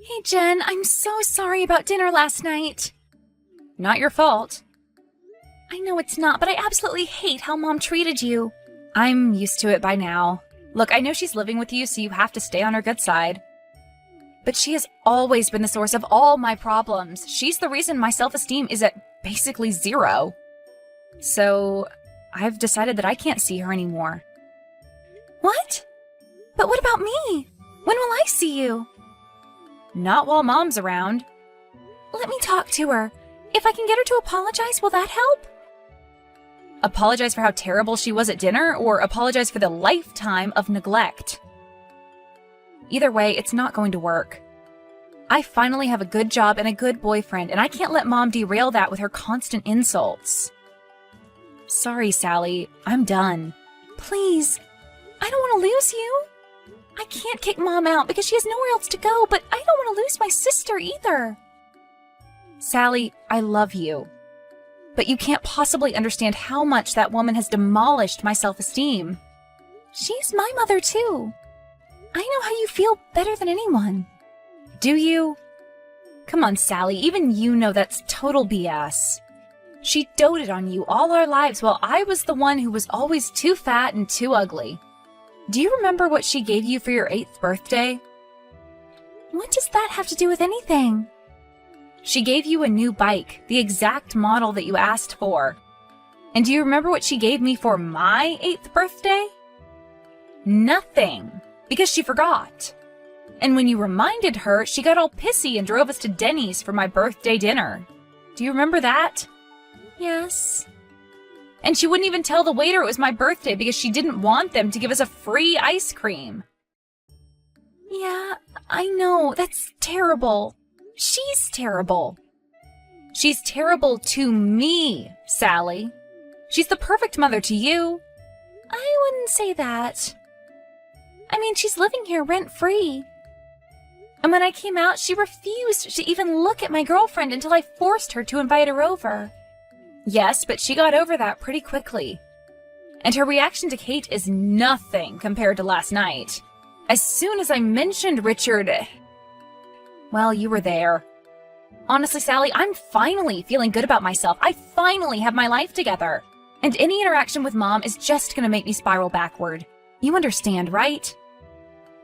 Hey, Jen, I'm so sorry about dinner last night. Not your fault. I know it's not, but I absolutely hate how Mom treated you. I'm used to it by now. Look, I know she's living with you, so you have to stay on her good side. But she has always been the source of all my problems. She's the reason my self-esteem is at basically 0. So, I've decided that I can't see her anymore. What? But what about me? When will I see you? Not while Mom's around. Let me talk to her. If I can get her to apologize, will that help? Apologize for how terrible she was at dinner, or apologize for the lifetime of neglect? Either way, it's not going to work. I finally have a good job and a good boyfriend, and I can't let Mom derail that with her constant insults. Sorry, Sally. I'm done. Please. I don't want to lose you. I can't kick Mom out because she has nowhere else to go, but I don't want to lose my sister either. Sally, I love you. But you can't possibly understand how much that woman has demolished my self-esteem. She's my mother, too. I know how you feel better than anyone. Do you? Come on, Sally, even you know that's total BS. She doted on you all our lives while I was the one who was always too fat and too ugly. Do you remember what she gave you for your 8th birthday? What does that have to do with anything? She gave you a new bike, the exact model that you asked for. And do you remember what she gave me for my 8th birthday? Nothing, because she forgot. And when you reminded her, she got all pissy and drove us to Denny's for my birthday dinner. Do you remember that? Yes. And she wouldn't even tell the waiter it was my birthday because she didn't want them to give us a free ice cream. Yeah, I know. That's terrible. She's terrible. She's terrible to me, Sally. She's the perfect mother to you. I wouldn't say that. I mean, she's living here rent-free. And when I came out, she refused to even look at my girlfriend until I forced her to invite her over. Yes, but she got over that pretty quickly. And her reaction to Kate is nothing compared to last night. As soon as I mentioned Richard... Well, you were there. Honestly, Sally, I'm finally feeling good about myself. I finally have my life together. And any interaction with Mom is just gonna make me spiral backward. You understand, right?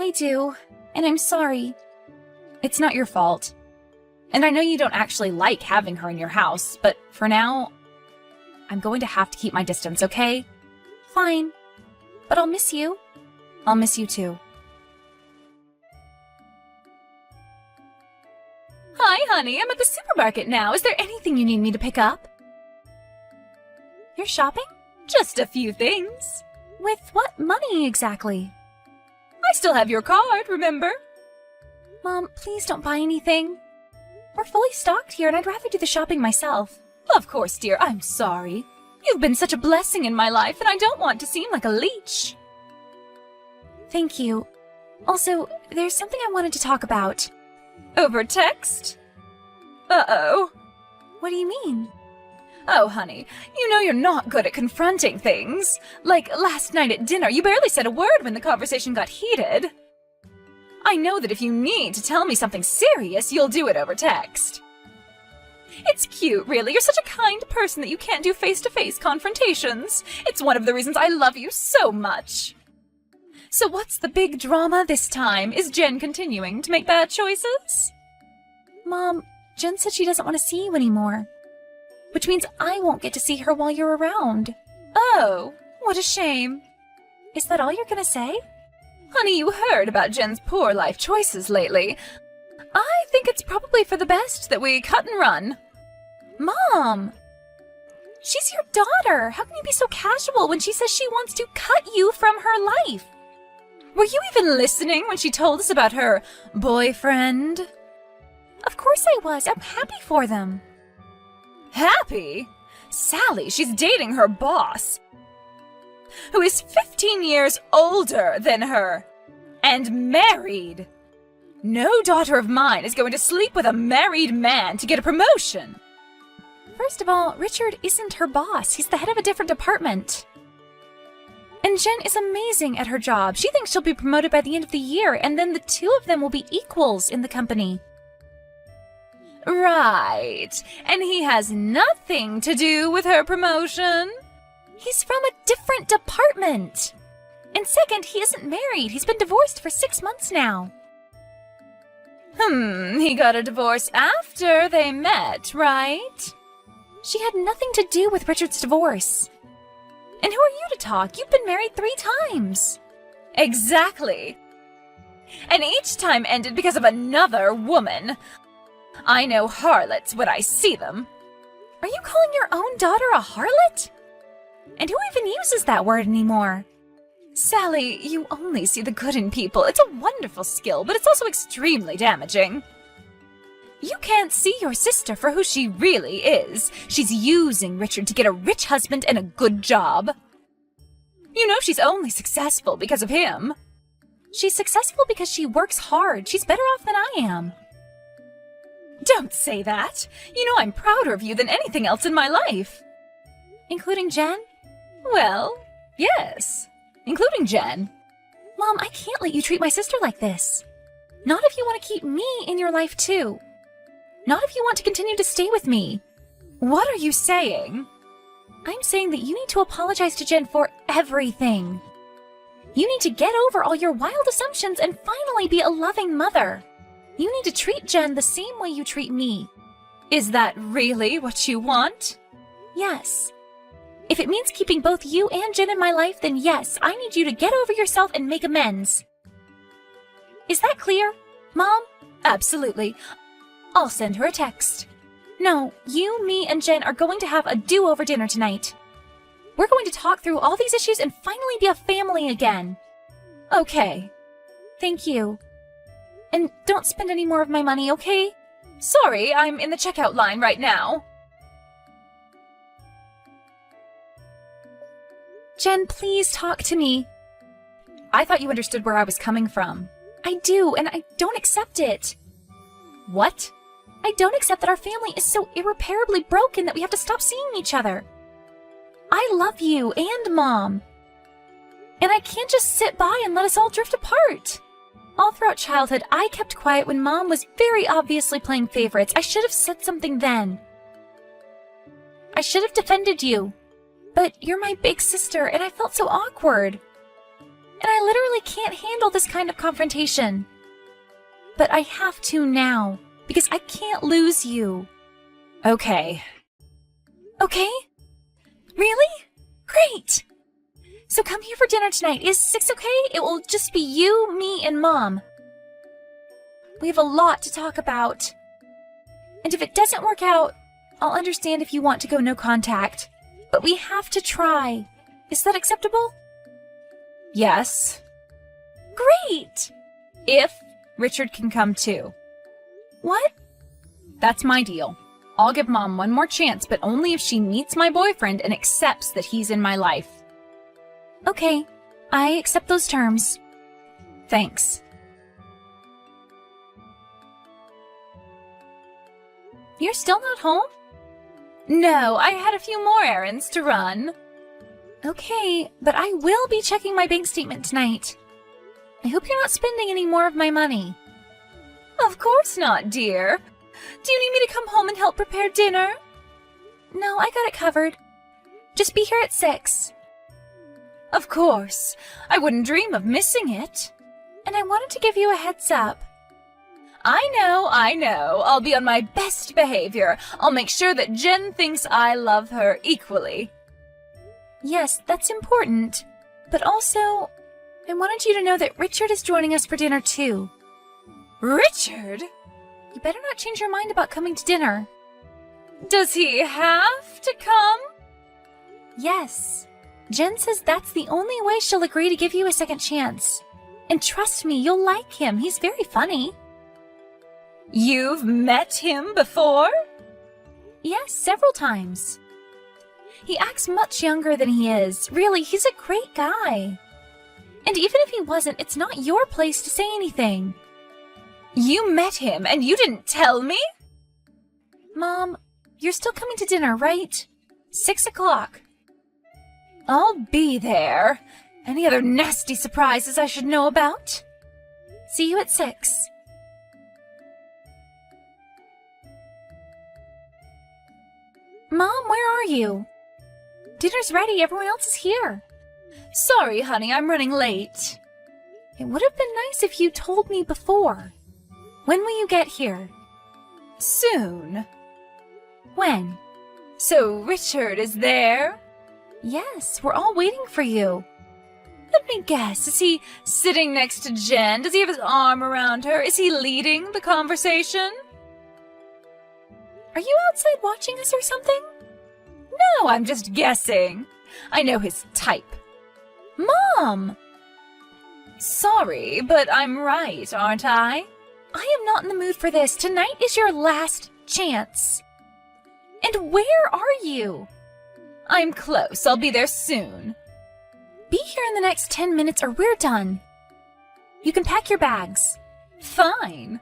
I do, and I'm sorry. It's not your fault. And I know you don't actually like having her in your house, but for now, I'm going to have to keep my distance, okay? Fine. But I'll miss you. I'll miss you too. Hi, honey. I'm at the supermarket now. Is there anything you need me to pick up? You're shopping? Just a few things. With what money exactly? I still have your card, remember? Mom, please don't buy anything. We're fully stocked here, and I'd rather do the shopping myself. Of course, dear. I'm sorry. You've been such a blessing in my life, and I don't want to seem like a leech. Thank you. Also, there's something I wanted to talk about. Over text? Uh-oh. What do you mean? Oh, honey, you know you're not good at confronting things. Like last night at dinner, you barely said a word when the conversation got heated. I know that if you need to tell me something serious, you'll do it over text. It's cute, really. You're such a kind person that you can't do face-to-face confrontations. It's one of the reasons I love you so much. So what's the big drama this time? Is Jen continuing to make bad choices? Mom, Jen said she doesn't want to see you anymore. Which means I won't get to see her while you're around. Oh, what a shame. Is that all you're gonna say? Honey, you heard about Jen's poor life choices lately. I think it's probably for the best that we cut and run. Mom! She's your daughter! How can you be so casual when she says she wants to cut you from her life? Were you even listening when she told us about her boyfriend? Of course I was. I'm happy for them. Happy? Sally, she's dating her boss, who is 15 years older than her, and married. No daughter of mine is going to sleep with a married man to get a promotion. First of all, Richard isn't her boss. He's the head of a different department. And Jen is amazing at her job. She thinks she'll be promoted by the end of the year, and then the two of them will be equals in the company. Right. And he has nothing to do with her promotion? He's from a different department. And second, he isn't married. He's been divorced for 6 months now. He got a divorce after they met, right? She had nothing to do with Richard's divorce. And who are you to talk? You've been married 3 times. Exactly. And each time ended because of another woman. I know harlots when I see them. Are you calling your own daughter a harlot? And who even uses that word anymore? Sally, you only see the good in people. It's a wonderful skill, but it's also extremely damaging. You can't see your sister for who she really is. She's using Richard to get a rich husband and a good job. You know she's only successful because of him. She's successful because she works hard. She's better off than I am. Don't say that. You know I'm prouder of you than anything else in my life. Including Jen? Well, yes. Including Jen. Mom, I can't let you treat my sister like this. Not if you want to keep me in your life too. Not if you want to continue to stay with me. What are you saying? I'm saying that you need to apologize to Jen for everything. You need to get over all your wild assumptions and finally be a loving mother. You need to treat Jen the same way you treat me. Is that really what you want? Yes. If it means keeping both you and Jen in my life, then yes, I need you to get over yourself and make amends. Is that clear, Mom? Absolutely. I'll send her a text. No, you, me, and Jen are going to have a do-over dinner tonight. We're going to talk through all these issues and finally be a family again. Okay. Thank you. And don't spend any more of my money, okay? Sorry, I'm in the checkout line right now. Jen, please talk to me. I thought you understood where I was coming from. I do, and I don't accept it. What? I don't accept that our family is so irreparably broken that we have to stop seeing each other. I love you and Mom. And I can't just sit by and let us all drift apart. All throughout childhood, I kept quiet when Mom was very obviously playing favorites. I should have said something then. I should have defended you. But you're my big sister, and I felt so awkward. And I literally can't handle this kind of confrontation. But I have to now, because I can't lose you. Okay. Okay? Really? Great! So come here for dinner tonight. Is 6 okay? It will just be you, me, and Mom. We have a lot to talk about. And if it doesn't work out, I'll understand if you want to go no contact. But we have to try. Is that acceptable? Yes. Great! If Richard can come too. What? That's my deal. I'll give Mom one more chance, but only if she meets my boyfriend and accepts that he's in my life. Okay, I accept those terms. Thanks. You're still not home? No, I had a few more errands to run. Okay, but I will be checking my bank statement tonight. I hope you're not spending any more of my money. Of course not, dear. Do you need me to come home and help prepare dinner? No, I got it covered. Just be here at 6. Of course. I wouldn't dream of missing it. And I wanted to give you a heads up. I know. I'll be on my best behavior. I'll make sure that Jen thinks I love her equally. Yes, that's important. But also, I wanted you to know that Richard is joining us for dinner too. Richard? You better not change your mind about coming to dinner. Does he have to come? Yes. Jen says that's the only way she'll agree to give you a second chance. And trust me, you'll like him. He's very funny. You've met him before? Yes, several times. He acts much younger than he is. Really, he's a great guy. And even if he wasn't, it's not your place to say anything. You met him and you didn't tell me? Mom, you're still coming to dinner, right? 6 o'clock. I'll be there. Any other nasty surprises I should know about? See you at 6. Mom, where are you? Dinner's ready. Everyone else is here. Sorry, honey, I'm running late. It would have been nice if you told me before. When will you get here? Soon. When? So Richard is there? Yes, we're all waiting for you. Let me guess, is he sitting next to Jen? Does he have his arm around her? Is he leading the conversation? Are you outside watching us or something? No, I'm just guessing. I know his type. Mom! Sorry, but I'm right, aren't I? I am not in the mood for this. Tonight is your last chance. And where are you? I'm close. I'll be there soon. Be here in the next 10 minutes or we're done. You can pack your bags. Fine.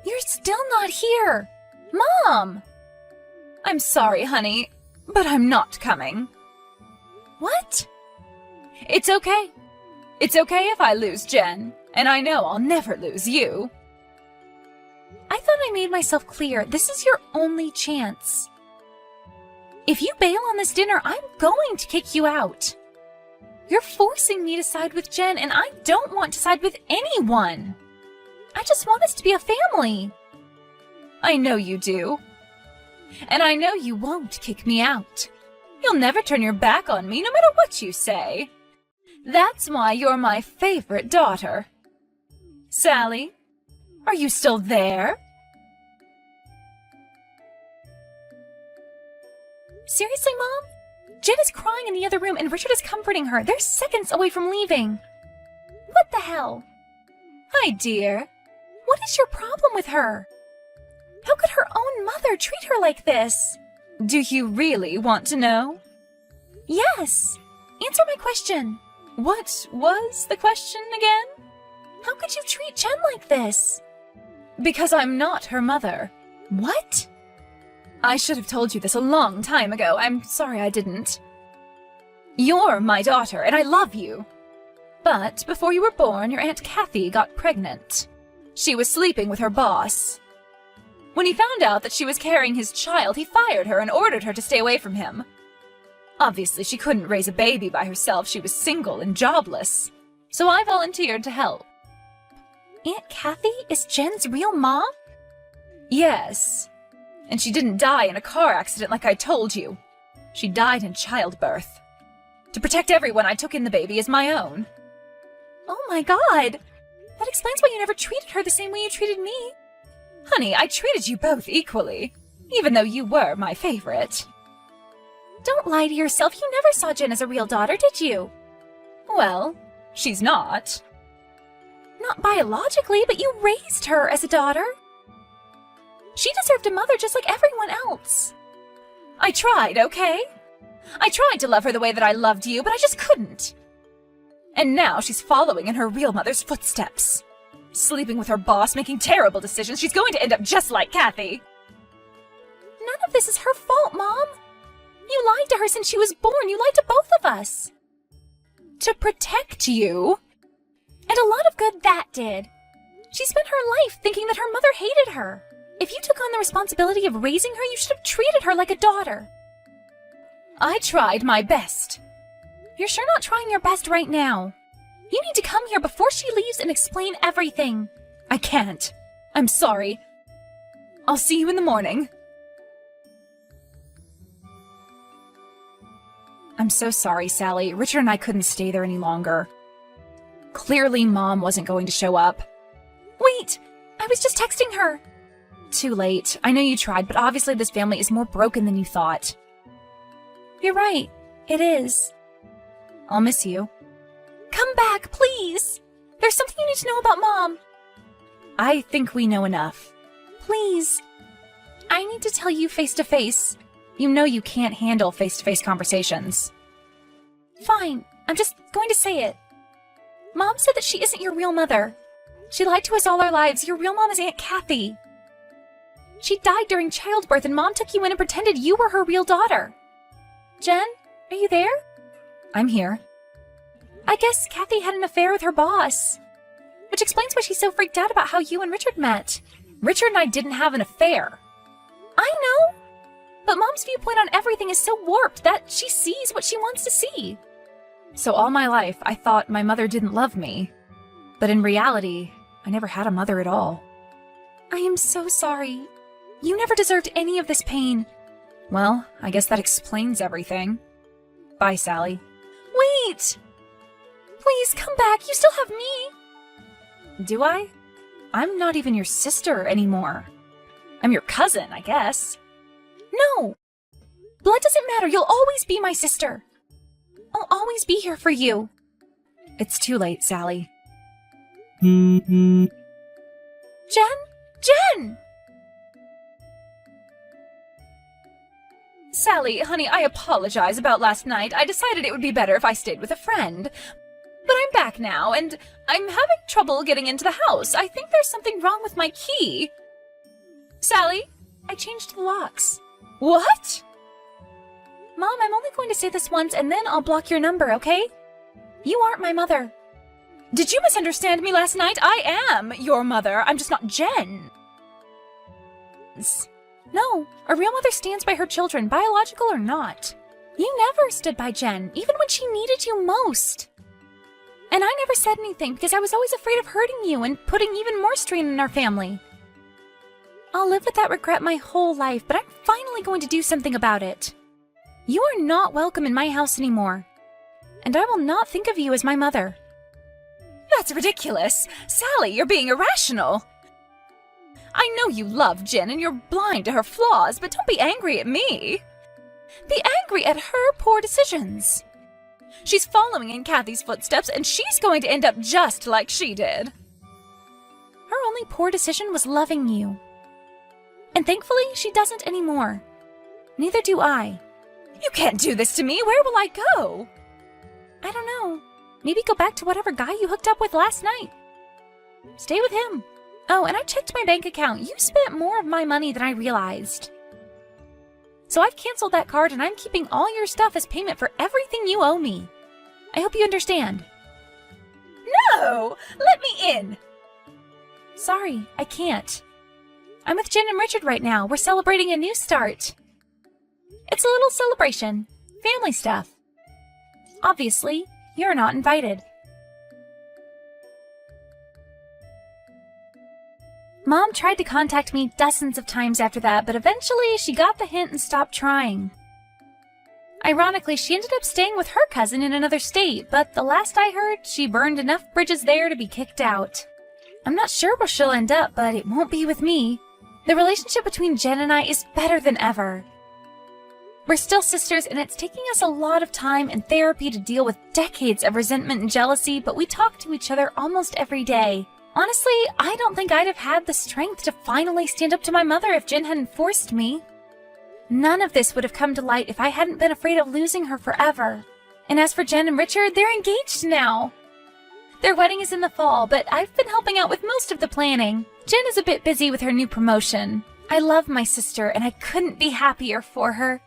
You're still not here. Mom! I'm sorry, honey, but I'm not coming. What? It's okay. It's okay if I lose Jen, and I know I'll never lose you. I thought I made myself clear. This is your only chance. If you bail on this dinner, I'm going to kick you out. You're forcing me to side with Jen, and I don't want to side with anyone. I just want us to be a family. I know you do. And I know you won't kick me out. You'll never turn your back on me, no matter what you say. That's why you're my favorite daughter. Sally, are you still there? Seriously, Mom? Jen is crying in the other room and Richard is comforting her. They're seconds away from leaving. What the hell? Hi, dear. What is your problem with her? How could her own mother treat her like this? Do you really want to know? Yes. Answer my question. What was the question again? How could you treat Jen like this? Because I'm not her mother. What? I should have told you this a long time ago. I'm sorry I didn't. You're my daughter, and I love you. But before you were born, your Aunt Kathy got pregnant. She was sleeping with her boss. When he found out that she was carrying his child, he fired her and ordered her to stay away from him. Obviously, she couldn't raise a baby by herself. She was single and jobless. So I volunteered to help. Aunt Kathy is Jen's real mom? Yes. And she didn't die in a car accident like I told you. She died in childbirth. To protect everyone, I took in the baby as my own. Oh my god! That explains why you never treated her the same way you treated me. Honey, I treated you both equally, even though you were my favorite. Don't lie to yourself. You never saw Jen as a real daughter, did you? Well, she's not. Not biologically, but you raised her as a daughter. She deserved a mother just like everyone else. I tried, okay? I tried to love her the way that I loved you, but I just couldn't. And now she's following in her real mother's footsteps. Sleeping with her boss, making terrible decisions. She's going to end up just like Kathy. None of this is her fault, Mom. You lied to her since she was born. You lied to both of us. To protect you. And a lot of good that did. She spent her life thinking that her mother hated her. If you took on the responsibility of raising her, you should have treated her like a daughter. I tried my best. You're sure not trying your best right now. You need to come here before she leaves and explain everything. I can't. I'm sorry. I'll see you in the morning. I'm so sorry, Sally. Richard and I couldn't stay there any longer. Clearly, Mom wasn't going to show up. Wait! I was just texting her. Too late. I know you tried, but obviously this family is more broken than you thought. You're right. It is. I'll miss you. Come back, please! There's something you need to know about Mom. I think we know enough. Please. I need to tell you face to face. You know you can't handle face-to-face conversations. Fine. I'm just going to say it. Mom said that she isn't your real mother. She lied to us all our lives. Your real mom is Aunt Kathy. She died during childbirth and Mom took you in and pretended you were her real daughter. Jen, are you there? I'm here. I guess Kathy had an affair with her boss. Which explains why she's so freaked out about how you and Richard met. Richard and I didn't have an affair. I know! But Mom's viewpoint on everything is so warped that she sees what she wants to see. So all my life, I thought my mother didn't love me. But in reality, I never had a mother at all. I am so sorry. You never deserved any of this pain. Well, I guess that explains everything. Bye, Sally. Wait! Please, come back. You still have me. Do I? I'm not even your sister anymore. I'm your cousin, I guess. No! Blood doesn't matter. You'll always be my sister. I'll always be here for you. It's too late, Sally. Jen? Jen! Sally, honey, I apologize about last night. I decided it would be better if I stayed with a friend. But I'm back now, and I'm having trouble getting into the house. I think there's something wrong with my key. Sally? I changed the locks. What? Mom, I'm only going to say this once, and then I'll block your number, okay? You aren't my mother. Did you misunderstand me last night? I am your mother. I'm just not Jen. No, a real mother stands by her children, biological or not. You never stood by Jen, even when she needed you most. And I never said anything because I was always afraid of hurting you and putting even more strain on our family. I'll live with that regret my whole life, but I'm finally going to do something about it. You are not welcome in my house anymore. And I will not think of you as my mother. That's ridiculous. Sally, you're being irrational. I know you love Jen and you're blind to her flaws, but don't be angry at me. Be angry at her poor decisions. She's following in Kathy's footsteps, and she's going to end up just like she did. Her only poor decision was loving you. And thankfully, she doesn't anymore. Neither do I. You can't do this to me. Where will I go? I don't know. Maybe go back to whatever guy you hooked up with last night. Stay with him. Oh, and I checked my bank account. You spent more of my money than I realized. So I've canceled that card and I'm keeping all your stuff as payment for everything you owe me. I hope you understand. No! Let me in! Sorry, I can't. I'm with Jen and Richard right now. We're celebrating a new start. It's a little celebration. Family stuff. Obviously, you're not invited. Mom tried to contact me dozens of times after that, but eventually she got the hint and stopped trying. Ironically, she ended up staying with her cousin in another state, but the last I heard, she burned enough bridges there to be kicked out. I'm not sure where she'll end up, but it won't be with me. The relationship between Jen and I is better than ever. We're still sisters, and it's taking us a lot of time and therapy to deal with decades of resentment and jealousy, but we talk to each other almost every day. Honestly, I don't think I'd have had the strength to finally stand up to my mother if Jen hadn't forced me. None of this would have come to light if I hadn't been afraid of losing her forever. And as for Jen and Richard, they're engaged now. Their wedding is in the fall, but I've been helping out with most of the planning. Jen is a bit busy with her new promotion. I love my sister, and I couldn't be happier for her.